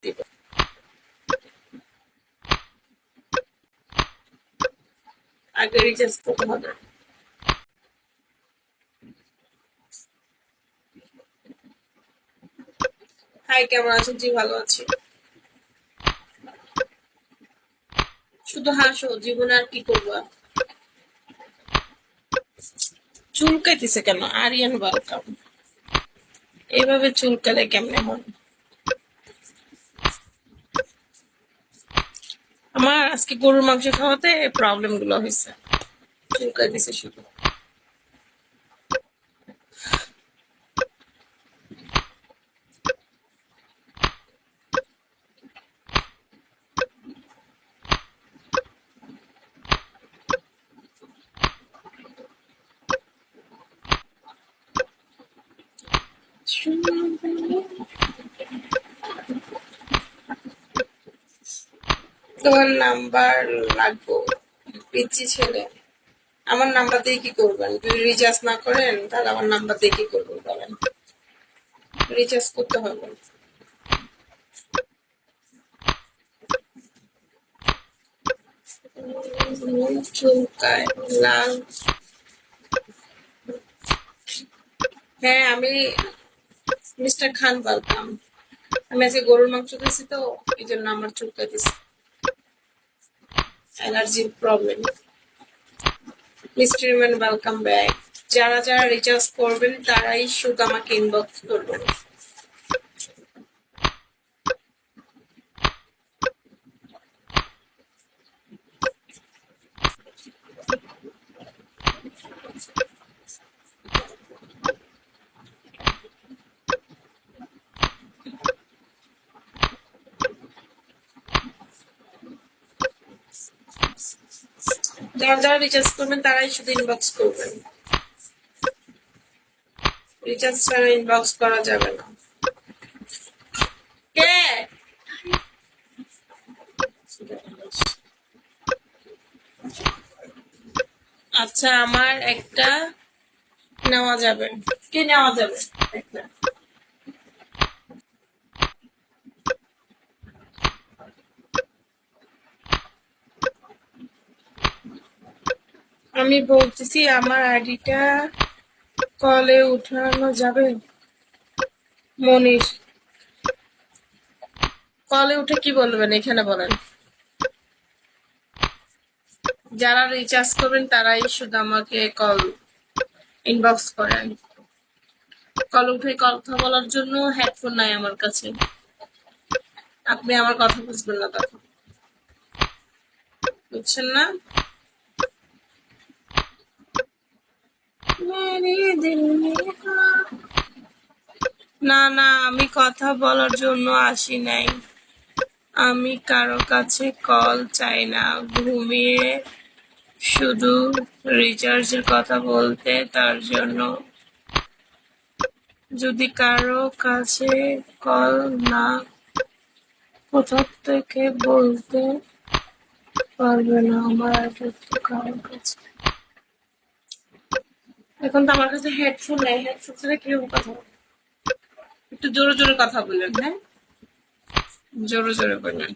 দিব। আগে রিচার্জ করতে হবে। হাই, কেমন আছেন? জি ভালো আছি। শুধু হাসো, জীবনে আর কি করবো। চুলকাইতেছে কেন? আরিয়ান ওয়েলকাম। এইভাবে চুলকালে কেমনে হয়? আমার আজকে গরুর মাংস খাওয়াতে প্রবলেম গুলো হয়েছে, চুলকাইতেছে শুধু। তোমার নাম্বার লাগবো? পিচ্ছি ছেলে, আমার নাম্বার দিয়ে কি করবেন? যদি রিচার্জ না করেন তাহলে আমার নাম্বার দিয়ে কি করবেন বলেন? রিচার্জ করতে হবে। চুলকায় লাল। হ্যাঁ, আমি মিস্টার খান বলতাম। আমি আজকে গরুর মাংস খেয়েছি তো, এই জন্য আমার চুলকাইতেছে, অ্যালার্জির problem. Mister man welcome back. যারা যারা রিচার্জ করবেন তারাই শুধু আমাকে ইনবক্স করবেন। যারা যারা রিচার্জ করবেন তারাই শুধু ইনবক্স করবেন। রিচার্জ ছাড়া ইনবক্স করা যাবে না। কে? আচ্ছা, আমার একটা নেওয়া যাবে। কি নেওয়া যাবে? একটা। আমি বলতেছি আমার আইডিটা কলে উঠানো যাবে? মনির, কলে উঠে কি বলবেন এখানে বলেন। যারা রিচার্জ করবেন তারাই শুধু আমাকে কল ইনবক্স করেন। কল উঠে কথা বলার জন্য হেডফোন নাই আমার কাছে, আপনি আমার কথা বুঝবেন না তখন, বুঝছেন না? না না, আমি কথা বলার জন্য আসি নাই। আমি কারো কাছে কল চাই না, ঘুমিয়ে শুধু রিচার্জের কথা বলতে, তার জন্য। যদি কারো কাছে কল না, কোথা থেকে বলতে পারবে না আমার অ্যাড্রেস তো কারো কাছে। এখন তো আমার কাছে হেডফোন নেই, হেডফোন ছাড়া কিরকম কথা বলবো? একটু জোরে জোরে কথা বললেন। হ্যাঁ, জোরে জোরে বললেন।